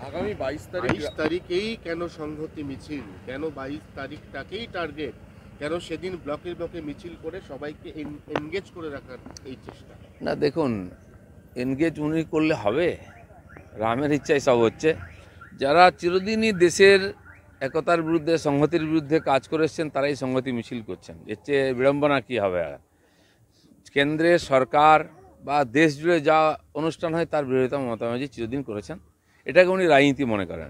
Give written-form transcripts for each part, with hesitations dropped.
আগামী 22 তারিখেই কেন সংহতি মিছিল, কেন 22 তারিখটাকেই টার্গেট, কেন সেদিন ব্লকে ব্লকে মিছিল করে সবাইকে এনগেজ করে রাখার এই চেষ্টা? না দেখুন, এনগেজ উনি করলে হবে? রামের ইচ্ছায় সব হচ্ছে। যারা চিরদিনই দেশের একতার বিরুদ্ধে, সংহতির বিরুদ্ধে কাজ করে এসছেন তারাই সংহতি মিছিল করছেন। এর চেয়ে বিড়ম্বনা কী হবে? আর কেন্দ্রের সরকার বা দেশ জুড়ে যা অনুষ্ঠান হয় তার বিরোধিতা মমতা ব্যানার্জি চিরদিন করেছেন। এটাকে উনি রাজনীতি মনে করেন।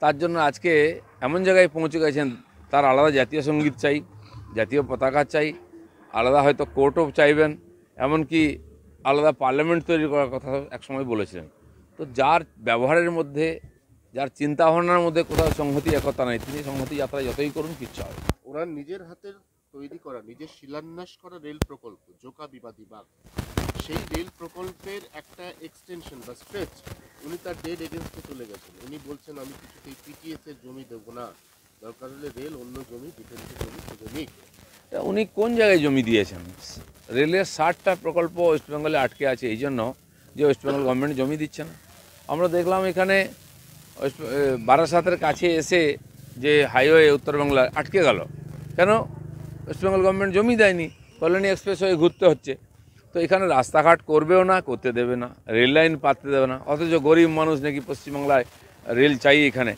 তার জন্য আজকে এমন জায়গায় পৌঁছে গেছেন, তার আলাদা জাতীয় সঙ্গীত চাই, জাতীয় পতাকা চাই, আলাদা হয়তো কোর্টও চাইবেন, এমনকি আলাদা পার্লামেন্ট তৈরি করার কথা একসময় বলেছিলেন। তো যার ব্যবহারের মধ্যে, যার চিন্তাভাবনার মধ্যে কোথাও সংহতি একতা নাই, তিনি সংহতি যাত্রা যতই করুন কিচ্ছু হবে। ওনার নিজের হাতের তৈরি করা, নিজের শিলান্যাস করা রেল প্রকল্প জোকা বিবাদী বাগ, সেই রেল প্রকল্পের একটা এক্সটেনশন বা স্ট্রেচ উনি তার ডেড এগেন্স্টে চলে গেছেন। উনি বলছেন আমি কিছুতেই পিটিএস এর জমি দেবো না, দরকার হলে রেল অন্য জমি, ডিফেন্সের জমি খুঁজে নিক। উনি কোন জায়গায় জমি দিয়েছেন? রেলের 60টা প্রকল্প ওয়েস্টবেঙ্গলে আটকে আছে এই জন্য যে ওয়েস্টবেঙ্গল গভর্নমেন্ট জমি দিচ্ছে না। আমরা দেখলাম এখানে বারাসাতের কাছে এসে যে হাইওয়ে উত্তরবাংলা আটকে গেল, কেন? ওয়েস্টবেঙ্গল গভর্নমেন্ট জমি দেয়নি, কল্যাণী এক্সপ্রেস হয়ে ঘুরতে হচ্ছে। তো এখানে রাস্তাঘাট করবেও না, করতে দেবে না, রেল লাইন পাততে দেবে না, অথচ গরিব মানুষ নাকি পশ্চিমবাংলায় রেল চাই। এখানে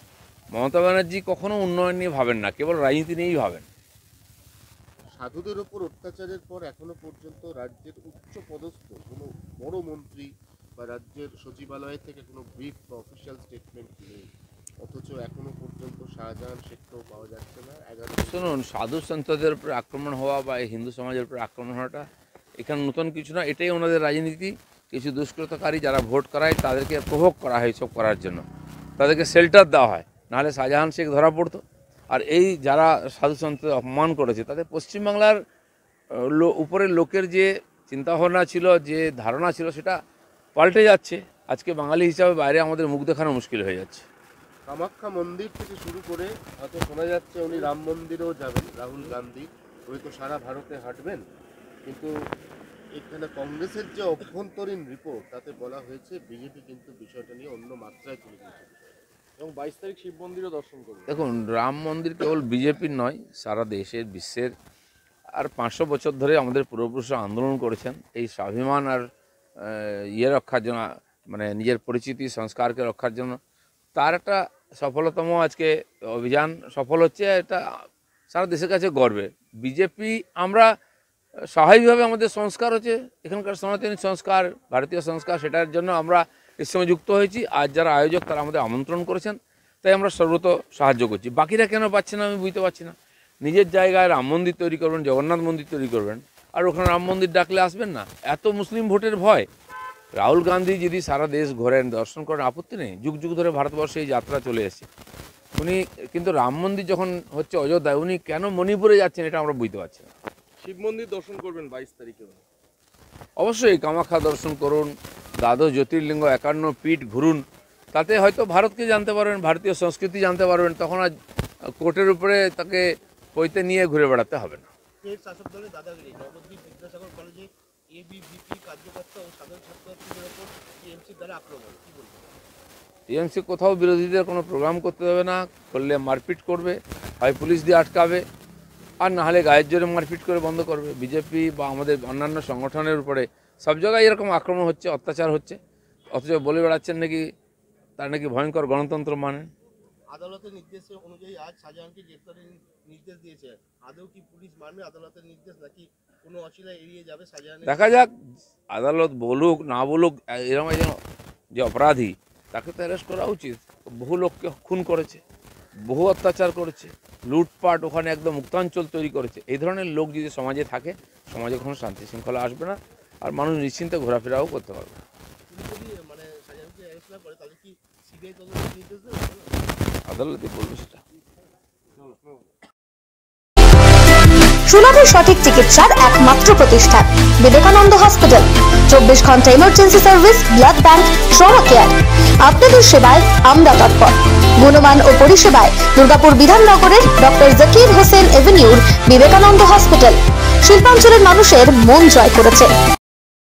মমতা ব্যানার্জি কখনো উন্নয়ন নিয়ে ভাবেন না, কেবল রাজনীতি নিয়েই ভাবেন। সাধুদের ওপর অত্যাচারের পর এখনো পর্যন্ত রাজ্যের উচ্চ পদস্থ কোনো বড় মন্ত্রী বা রাজ্যের সচিবালয় থেকে কোনো ব্রিফ বা অফিসিয়াল স্টেটমেন্ট নেই, অথচ এখনো পর্যন্ত শাহজাহান শেখকেও পাওয়া যাচ্ছে না। শুনুন, সাধু সন্তদের উপর আক্রমণ হওয়া বা হিন্দু সমাজের উপর আক্রমণ হওয়াটা এখানে নতুন কিছু না, এটাই ওনাদের রাজনীতি। কিছু দুষ্কৃতকারী যারা ভোট করায় তাদেরকে প্রভোগ করা হয় এসব করার জন্য, তাদেরকে শেল্টার দেওয়া হয়, নাহলে শাহজাহান শেখ ধরা পড়তো। আর এই যারা সাধু সন্তদের অপমান করেছে তাদের পশ্চিমবাংলার উপরের লোকের যে চিন্তাভাবনা ছিল, যে ধারণা ছিল, সেটা পাল্টে যাচ্ছে। আজকে বাঙালি হিসাবে বাইরে আমাদের মুখ দেখানো মুশকিল হয়ে যাচ্ছে। কামাখ্যা মন্দির থেকে শুরু করে হয়তো শোনা যাচ্ছে উনি রাম মন্দিরেও যাবেন, রাহুল গান্ধী হয়তো সারা ভারতে হাঁটবেন। কিন্তু এখানে কংগ্রেসের যে অভ্যন্তরীণ রিপোর্ট তাতে বলা হয়েছে বিজেপি কিন্তু বিষয়টা নিয়ে অন্য মাত্রায় তুলে দিয়েছে এবং 22 তারিখ শিব মন্দিরও দর্শন করবে। দেখুন, রাম মন্দির কেবল বিজেপির নয়, সারা দেশের, বিশ্বের। আর 500 বছর ধরে আমাদের পূর্বপুরুষরা আন্দোলন করেছেন এই স্বাভিমান আর রক্ষার জন্য, মানে নিজের পরিচিতি সংস্কারকে রক্ষার জন্য। তার একটা সফলতম আজকে অভিযান সফল হচ্ছে, এটা সারা দেশের কাছে গর্বের। বিজেপি, আমরা স্বাভাবিকভাবে আমাদের সংস্কার হচ্ছে এখানকার সনাতনী সংস্কার, ভারতীয় সংস্কার, সেটার জন্য আমরা এর সঙ্গে যুক্ত হয়েছি। আর যারা আয়োজক তারা আমাদের আমন্ত্রণ করেছেন, তাই আমরা সর্বত সাহায্য করছি। বাকিরা কেন পাচ্ছে না আমি বুঝতে পারছি না। নিজের জায়গায় রাম মন্দির তৈরি করবেন, জগন্নাথ মন্দির তৈরি করবেন, আর ওখানে রাম মন্দির ডাকলে আসবেন না? এত মুসলিম ভোটের ভয়। রাহুল গান্ধী যদি সারা দেশ ঘোরেন, দর্শন করেন, আপত্তি নেই। যুগ যুগ ধরে ভারতবর্ষে এই যাত্রা চলে এসেছে উনি, কিন্তু রাম মন্দির যখন হচ্ছে অযোধ্যায়, উনি কেন মণিপুরে যাচ্ছেন এটা আমরা বুঝতে পারছি না। শিব মন্দির দর্শন করবেন 22 তারিখে? অবশ্যই কামাখ্যা দর্শন করুন, দ্বাদশ জ্যোতির্লিঙ্গ 51 পীঠ ঘুরুন, তাতে হয়তো ভারতকে জানতে পারবেন, ভারতীয় সংস্কৃতি জানতে পারবেন। তখন আর কোর্টের উপরে তাকে পৈতে নিয়ে ঘুরে বেড়াতে হবে না। শাসক দলের দাদাগিরি, নবদ্বীপ বিদ্যাসাগর কলেজে এবিভিপি কার্যকর্তা ও সাধারণ ছাত্রছাত্রীদের উপর টিএমসির দ্বারা আক্রমণ, কি বলবেন? টিএমসি কোথাও বিরোধীদের কোনো প্রোগ্রাম করতে দেবে না, করলে মারপিট করবে, হয় পুলিশ দিয়ে আটকাবে, আর না হলে গায়ের জোরে মারপিট করে বন্ধ করবে। বিজেপি বা আমাদের অন্যান্য সংগঠনের উপরে সব জায়গায় এরকম আক্রমণ হচ্ছে, অত্যাচার হচ্ছে, অথচ বলে বেড়াচ্ছেন নাকি তার নাকি ভয়ঙ্কর গণতন্ত্র মানেন। আদালতের নির্দেশ অনুযায়ী আজ শাহজাহানকে গ্রেফতারের নির্দেশ দিয়েছে, আদৌ কি পুলিশ মানবে আদালতের নির্দেশ, নাকি কোনো অশিলায় এড়িয়ে যাবে শাহজাহান? দেখা যাক, আদালত বলুক না বলুক, এরকম যে অপরাধী তাকে তো অ্যারেস্ট করা উচিত। বহু লোককে খুন করেছে, বহু অত্যাচার করেছে, লুটপাট, ওখানে একদম মুক্তাঞ্চল তৈরি করেছে। এই ধরনের লোক যদি সমাজে থাকে, সমাজে কোনো শান্তি শৃঙ্খলা আসবে না, আর মানুষ নিশ্চিন্তে ঘোরাফেরাও করতে পারবে না। আদালতে বলবে সেটা। সুলভ সঠিক চিকিৎসার একমাত্র প্রতিষ্ঠান বিবেকানন্দ হসপিটাল। 24 ঘন্টা emergency service, blood bank, trauma care. আপনাদের সেবায় আমরা তৎপর। গুণমান ও পরিষেবায় দুর্গাপুর বিধাননগরের ডক্টর জাকির হোসেন এভিনিউর বিবেকানন্দ হসপিটাল শিল্পাঞ্চলের মানুষের মন জয় করেছে।